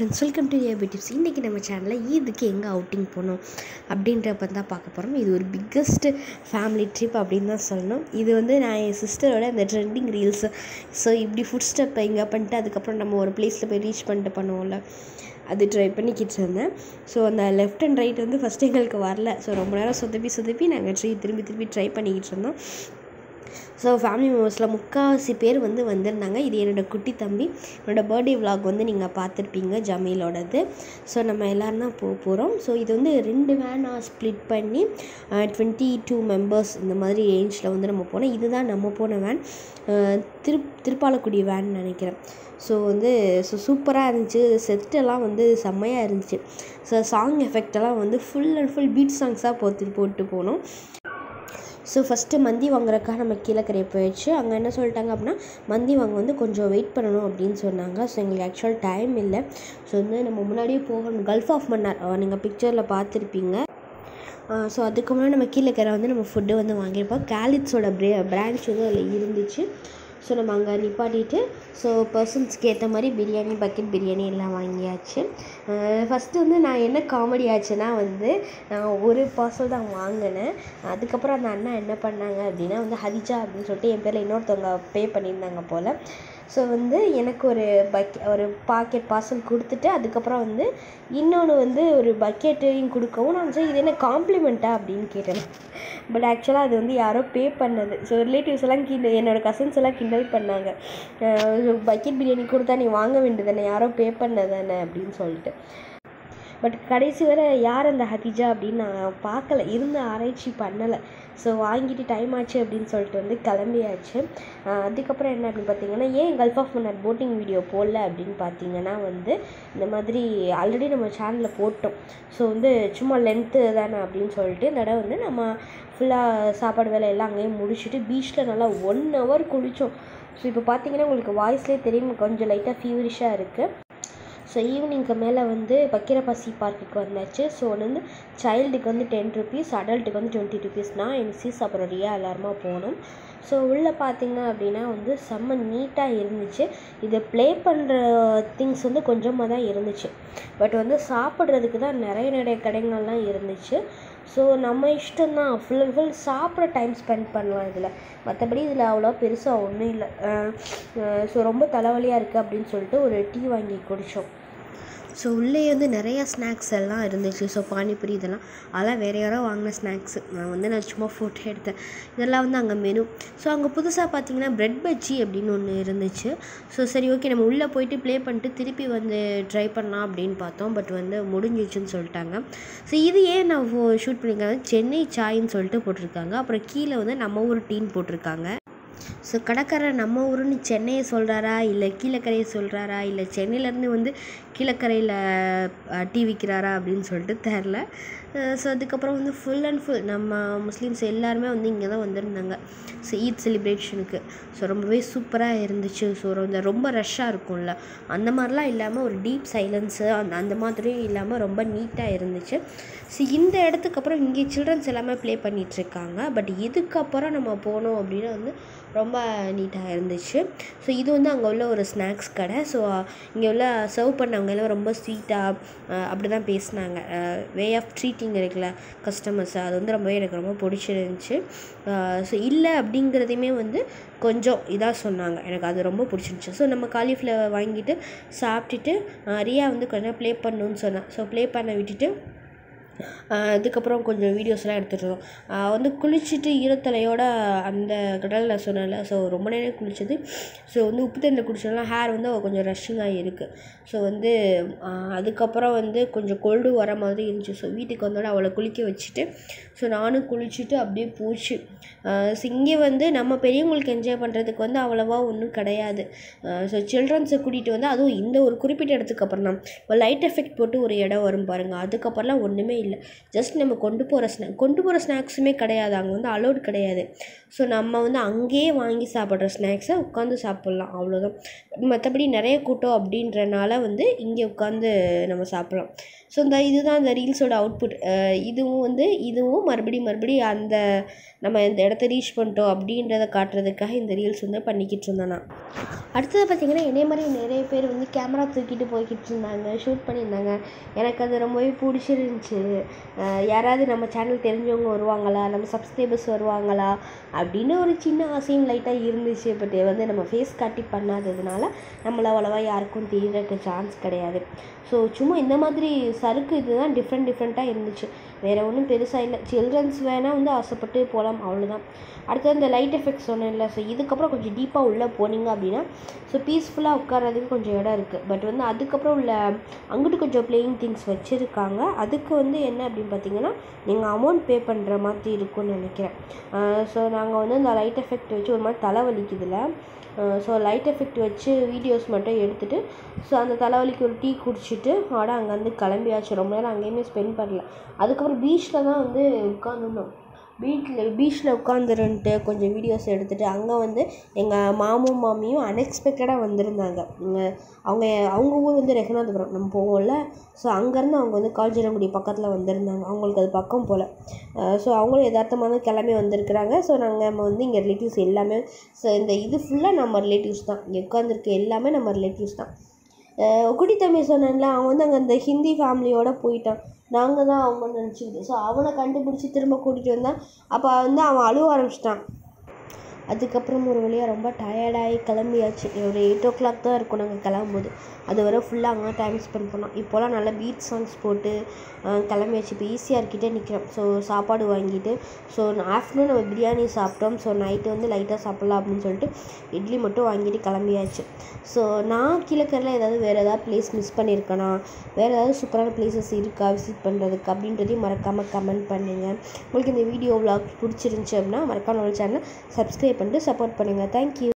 Friends, welcome to AP tips. இன்றைக்கி நம்ம சேனலில் ஈதுக்கு எங்கே அவுட்டிங் போகணும் அப்படின்றப்ப தான் பார்க்க போகிறோம். இது ஒரு பிக்கஸ்ட் ஃபேமிலி ட்ரிப் அப்படின்னு தான் சொல்லணும். இது வந்து நான் என் சிஸ்டரோட அந்த ட்ரெண்டிங் ரீல்ஸு இப்படி ஃபுட் ஸ்டெப்பை இங்கே பண்ணிட்டு அதுக்கப்புறம் நம்ம ஒரு பிளேஸில் போய் ரீச் பண்ணிட்டு பண்ணுவோம்ல, அது ட்ரை பண்ணிக்கிட்டு இருந்தேன். அந்த லெஃப்ட் அண்ட் ரைட் வந்து ஃபஸ்ட்டு எங்களுக்கு வரல. ரொம்ப நேரம் சொதப்பி நாங்கள் திரும்பி ட்ரை பண்ணிக்கிட்டு இருந்தோம். ஃபேமிலி மெம்பர்ஸில் முக்கால்வாசி பேர் வந்திருந்தாங்க. இது என்னோடய குட்டி தம்பி. என்னோடய பர்த்டே விலாக் நீங்கள் பார்த்துருப்பீங்க, ஜமீலோடது. நம்ம எல்லோரும் தான் போகிறோம். இது 2 வேனாக ஸ்ப்ளிட் பண்ணி 22 மெம்பர்ஸ் இந்த மாதிரி ரேஞ்சில் நம்ம போனோம். இதுதான் நம்ம போன வேன், திருப்பாலக்குடி வேன் நினைக்கிறேன். சூப்பராக இருந்துச்சு. செட்டெல்லாம் செம்மையாக இருந்துச்சு. சாங் எஃபெக்டெல்லாம் ஃபுல் அண்ட் ஃபுல் பீட் சாங்ஸாக போட்டு போனோம். ஃபஸ்ட்டு மந்தி வாங்குறதுக்காக நம்ம கீழக்கரை போயிடுச்சு. அங்கே என்ன சொல்லிட்டாங்க அப்படின்னா, மந்தி வாங்க கொஞ்சம் வெயிட் பண்ணணும் அப்படின்னு சொன்னாங்க. எங்களுக்கு ஆக்சுவல் டைம் இல்லை. நம்ம முன்னாடியே போகணும். கல்ஃப் ஆஃப் மன்னார் நீங்கள் பிக்சரில் பார்த்துருப்பீங்க. அதுக்கு முன்னாடி நம்ம கீழக்கரை நம்ம ஃபுட்டு வாங்கியிருப்போம். கேலிட்ஸோட பிரான்ச் அதில் இருந்துச்சு. நம்ம அங்கே நிப்பாட்டிட்டு பர்சன்ஸ்க்கு ஏற்ற மாதிரி பிரியாணி, பக்கெட் பிரியாணி எல்லாம் வாங்கியாச்சு. ஃபஸ்ட்டு நான் என்ன காமெடி ஆச்சுன்னா நான் ஒரு பார்சல் தான் வாங்கினேன். அதுக்கப்புறம் அந்த அண்ணா என்ன பண்ணாங்க அப்படின்னா ஹதிஜா அப்படின்னு சொல்லிட்டு என் பேரில் இன்னொருத்தவங்க பே பண்ணியிருந்தாங்க போல். எனக்கு ஒரு பாக்கெட் பார்சல் கொடுத்துட்டு அதுக்கப்புறம் இன்னொன்று ஒரு பக்கெட்டையும் கொடுக்கவும் நான் இது என்ன காம்ப்ளிமெண்ட்டா அப்படின்னு கேட்டேன். பட் ஆக்சுவலாக அது யாரோ பே பண்ணது. ரிலேட்டிவ்ஸ் எல்லாம் என்னோடய கசின்ஸ் எல்லாம் கிண்டல் பண்ணாங்க. பக்கெட் பிரியாணி கொடுத்தா நீ வாங்க வேண்டியதானே, யாரோ பே பண்ணதானே அப்படின்னு சொல்லிட்டு. பட் கடைசி வரை யார் அந்த ஹதிஜா அப்படின்னு நான் பார்க்கல, ஆராய்ச்சி பண்ணலை. வாங்கிட்டு டைம் ஆச்சு அப்படின்னு சொல்லிட்டு கிளம்பியாச்சு. அதுக்கப்புறம் என்ன அப்படின்னு பார்த்தீங்கன்னா, ஏன் gulf of Mannar boating video போடல அப்படின்னு பார்த்தீங்கன்னா இந்த மாதிரி ஆல்ரெடி நம்ம சேனலில் போட்டோம். சும்மா லென்த்து தானே அப்படின்னு சொல்லிட்டு இந்த தடவை நம்ம ஃபுல்லாக சாப்பாடு வேலை எல்லாம் அங்கேயே முடிச்சுட்டு பீச்சில் நல்லா 1 hour குளித்தோம். இப்போ பார்த்தீங்கன்னா உங்களுக்கு வாய்ஸ்லேயே தெரியும், கொஞ்சம் லைட்டாக ஃபீவரிஷாக இருக்குது. ஈவினிங்க்கு மேலே பக்கீரபாசி பார்க்குக்கு வந்தாச்சு. சைல்டுக்கு 10 rupees, அடல்ட்டுக்கு 20 rupees. நான் என் மிஸ்ஸஸ் அப்புறம் ரியா எல்லாருமா போனோம். உள்ளே பார்த்தீங்க அப்படின்னா செம்ம நீட்டாக இருந்துச்சு. இதை ப்ளே பண்ணுற திங்ஸ் கொஞ்சமாக தான் இருந்துச்சு. பட் சாப்பிட்றதுக்கு தான் நிறைய கடைகள்லாம் இருந்துச்சு. நம்ம இஷ்டம்தான், ஃபுல் அண்ட் ஃபுல் சாப்பிட்ற டைம் ஸ்பெண்ட் பண்ணலாம் இதில். மற்றபடி இதில் அவ்வளோ பெருசாக ஒன்றும் இல்லை. ரொம்ப தலைவலியாக இருக்குது அப்படின்னு சொல்லிட்டு ஒரு டீ வாங்கி குடித்தோம். உள்ளே நிறையா ஸ்நாக்ஸ் எல்லாம் இருந்துச்சு. பானிபூரி அதெல்லாம் வேறு யாரோ வாங்கின ஸ்நாக்ஸு. நான் சும்மா ஃபோட்டோ எடுத்தேன். இதெல்லாம் அங்கே மெனு. அங்கே புதுசாக பார்த்தீங்கன்னா பிரெட் பஜ்ஜி அப்படின்னு ஒன்று இருந்துச்சு. சரி ஓகே, நம்ம உள்ளே போயிட்டு ப்ளே பண்ணிட்டு திருப்பி ட்ரை பண்ணலாம் அப்படின்னு பார்த்தோம். பட் முடிஞ்சிச்சுன்னு சொல்லிட்டாங்க. இது ஏன் நான் ஷூட் பண்ணியிருக்காங்க, சென்னை சாயின்னு சொல்லிட்டு போட்டிருக்காங்க. அப்புறம் கீழே நம்ம ஊர் டீன்னு போட்டிருக்காங்க. கடைக்காரர் நம்ம ஊருன்னு சென்னையை சொல்கிறாரா, இல்லை கீழக்கரையை சொல்கிறாரா, இல்லை சென்னையிலேருந்து கீழக்கரையில் டீ விற்கிறாரா அப்படின்னு சொல்லிட்டு தெரில. அதுக்கப்புறம் ஃபுல் அண்ட் ஃபுல் நம்ம முஸ்லீம்ஸ் எல்லாருமே இங்கே தான் வந்திருந்தாங்க ஈத் செலிப்ரேஷனுக்கு. ரொம்பவே சூப்பராக இருந்துச்சு. ரொம்ப ரஷ்ஷாக இருக்கும்ல, அந்த மாதிரிலாம் இல்லாமல் ஒரு டீப் சைலன்ஸு அந்த மாதிரியும் இல்லாமல் ரொம்ப நீட்டாக இருந்துச்சு. இந்த இடத்துக்கு அப்புறம் இங்கே சில்ட்ரன்ஸ் எல்லாமே ப்ளே பண்ணிகிட்ருக்காங்க. பட் இதுக்கப்புறம் நம்ம போனோம் அப்படின்னா ரொம்ப நீட்டாக இருந்துச்சு. இது அங்கே உள்ள ஒரு ஸ்நாக்ஸ் கடை. இங்கே உள்ள சர்வ் பண்ணவங்க எல்லாம் ரொம்ப ஸ்வீட்டாக அப்படி தான் பேசினாங்க. வே ஆஃப் ட்ரீட்டிங் இருக்குல்ல கஸ்டமர்ஸ், அது ரொம்பவே எனக்கு ரொம்ப பிடிச்சிருந்துச்சு. இல்லை அப்படிங்கிறதையுமே கொஞ்சம் இதாக சொன்னாங்க, எனக்கு அது ரொம்ப பிடிச்சிருந்துச்சு. நம்ம காலிஃப்ளவர் வாங்கிட்டு சாப்பிட்டுட்டு ரியா கொஞ்சம் ப்ளே பண்ணணுன்னு சொன்னேன். ப்ளே பண்ண விட்டுட்டு அதுக்கப்புறம் கொஞ்சம் வீடியோஸ்லாம் எடுத்துகிட்டு குளிச்சுட்டு ஈரத்தலையோட அந்த கடலில் சொன்னல. ரொம்ப நேரம் குளிச்சது. உப்பு தண்ணியில் குடிச்சதுனால ஹேர் கொஞ்சம் ரஷ்ஷிங்காக இருக்குது. அதுக்கப்புறம் கொஞ்சம் கோல்டு வர மாதிரி இருந்துச்சு. வீட்டுக்கு வந்தோட அவளை குளிக்க வச்சுட்டு நானும் குளிச்சுட்டு அப்படியே போச்சு. இங்கே நம்ம பெரியவங்களுக்கு என்ஜாய் பண்ணுறதுக்கு அவ்வளோவா ஒன்றும் கிடையாது. சில்ட்ரன்ஸை கூட்டிகிட்டு அதுவும் இந்த ஒரு குறிப்பிட்ட இடத்துக்கு அப்புறம் தான் லைட் எஃபெக்ட் போட்டு ஒரு இடம் வரும் பாருங்கள், அதுக்கப்புறம்லாம் ஒன்றுமே இல்லை. இல்லை. ஜஸ்ட் நம்ம கொண்டு போகிற ஸ்நாக்ஸுமே கிடையாது, அங்கே வந்து அலோடு கிடையாது. ஸோ நம்ம வந்து அங்கேயே வாங்கி சாப்பிட்ற ஸ்நாக்ஸை உட்காந்து சாப்பிட்லாம், அவ்வளோதான். மற்றபடி நிறைய கூட்டம் அப்படின்றனால வந்து இங்கே உட்காந்து நம்ம சாப்பிட்லாம். ஸோ இதுதான் இந்த ரீல்ஸோட அவுட்புட். இதுவும் மறுபடியும் அந்த நம்ம இந்த இடத்த ரீச் பண்ணிட்டோம் அப்படின்றத காட்டுறதுக்காக இந்த ரீல்ஸ் வந்து பண்ணிக்கிட்டு இருந்தேன் நான். அடுத்தது பார்த்திங்கன்னா, இதே மாதிரி நிறைய பேர் வந்து கேமரா தூக்கிட்டு போய்கிட்டு இருந்தாங்க, ஷூட் பண்ணியிருந்தாங்க. எனக்கு அது ரொம்பவே பிடிச்சிருந்துச்சி. யாராவது நம்ம சேனல் தெரிஞ்சவங்க வருவாங்களா, நம்ம சப்ஸ்கிரைபர்ஸ் வருவாங்களா அப்படின்னு ஒரு சின்ன ஆசையும் லைட்டாக இருந்துச்சு. பட் வந்து நம்ம ஃபேஸ் காட்டி பண்ணாததுனால நம்மள அவ்வளோவா யாருக்கும் தெரியறதுக்கு சான்ஸ் கிடையாது. ஸோ சும்மா இந்த மாதிரி சறுக்கு இதுதான் டிஃப்ரெண்ட்டாக இருந்துச்சு, வேறு ஒன்றும் பெருசாக இல்லை. சில்ட்ரன்ஸ் வேணால் வந்து ஆசைப்பட்டு போகலாம், அவ்வளோதான். அடுத்தது இந்த லைட் எஃபெக்ட்ஸ் சொன்னேன் இல்லை. ஸோ இதுக்கப்புறம் கொஞ்சம் டீப்பாக உள்ளே போனீங்க அப்படின்னா ஸோ பீஸ்ஃபுல்லாக உட்காரதுக்கு கொஞ்சம் இடம் இருக்குது. பட் வந்து அதுக்கப்புறம் உள்ள அங்கிட்டு கொஞ்சம் பிளேயிங் திங்ஸ் வச்சுருக்காங்க. அதுக்கு வந்து என்ன அப்படின்னு பார்த்தீங்கன்னா, நீங்கள் அமௌண்ட் பே பண்ணுற மாதிரி இருக்கும்னு நினைக்கிறேன். ஸோ நாங்கள் வந்து அந்த லைட் எஃபெக்ட் வச்சு ஒரு மாதிரி தலைவலிக்குதுல, ஸோ லைட் எஃபெக்ட் வச்சு வீடியோஸ் மட்டும் எடுத்துகிட்டு ஸோ அந்த தலைவலிக்கு ஒரு டீ குடிச்சிட்டு அங்கேருந்து கிளம்பியாச்சு. ரொம்ப நேரம் அங்கேயுமே ஸ்பெண்ட் பண்ணல. அதுக்கப்புறம் பீச்சில் தான் வந்து உட்காந்துருந்தோம். பீச்சில் உட்காந்துருந்துட்டு கொஞ்சம் வீடியோஸ் எடுத்துகிட்டு அங்கே வந்து எங்கள் மாமியும் அன்எக்ஸ்பெக்டடாக வந்திருந்தாங்க. அவங்க ஊர் வந்து ரெகனாதபுரம் நம்ம போவோம்ல, ஸோ அங்கேருந்து அவங்க வந்து கால்ஜிரங்குடி பக்கத்தில் வந்திருந்தாங்க. அவங்களுக்கு அது பக்கம் போல். ஸோ அவங்களும் யதார்த்தமாக தான் கிளம்பி வந்திருக்கிறாங்க. ஸோ நம்ம வந்து இங்கே ரிலேட்டிவ்ஸ் எல்லாமே, ஸோ இந்த இது ஃபுல்லாக நம்ம ரிலேட்டிவ்ஸ் தான், இங்கே உட்காந்துருக்க எல்லாமே நம்ம ரிலேட்டிவ்ஸ் தான். குட்டி தம்பி சொன்னேன்ல, அவன் வந்து அங்கே அந்த ஹிந்தி ஃபேமிலியோடு போயிட்டான். நாங்கள் தான் அவங்க நினச்சிக்கிட்டு, ஸோ அவனை கண்டுபிடிச்சி திரும்ப கூட்டிகிட்டு வந்தான். அப்போ வந்து அவன் அழுவ ஆரம்பிச்சிட்டான். அதுக்கப்புறம் ஒரு வழியாக ரொம்ப டயர்டாகி கிளம்பியாச்சு. ஒரு 8 o'clock தான் இருக்கும் நாங்கள் கிளம்பும்போது. அது வரை ஃபுல்லாக அங்கே டைம் ஸ்பெண்ட் பண்ணோம். இப்போலாம் நல்லா பீட் சாங்ஸ் போட்டு கிளம்பியாச்சு. இப்போ ஈஸியார்கிட்டே நிற்கிறோம். ஸோ சாப்பாடு வாங்கிட்டு ஸோ ஆஃப்டர்நூன் நம்ம பிரியாணி சாப்பிட்டோம். ஸோ நைட்டு வந்து லைட்டாக சாப்பிட்லாம் அப்படின்னு சொல்லிட்டு இட்லி மட்டும் வாங்கிட்டு கிளம்பியாச்சு. ஸோ நான் கீழக்கரையில் வேறு ஏதாவது பிளேஸ் மிஸ் பண்ணியிருக்கேனா, வேறு ஏதாவது சூப்பரான பிளேசஸ் இருக்கா விசிட் பண்ணுறதுக்கு அப்படின்றதையும் மறக்காமல் கமெண்ட் பண்ணுங்கள். உங்களுக்கு இந்த வீடியோ விளாக் பிடிச்சிருந்துச்சி அப்படின்னா மறக்காம நம்ம சேனலை சப்ஸ்கிரைப் பண்ணிட்டு சப்போர்ட் பண்ணுங்கள். தேங்க்யூ.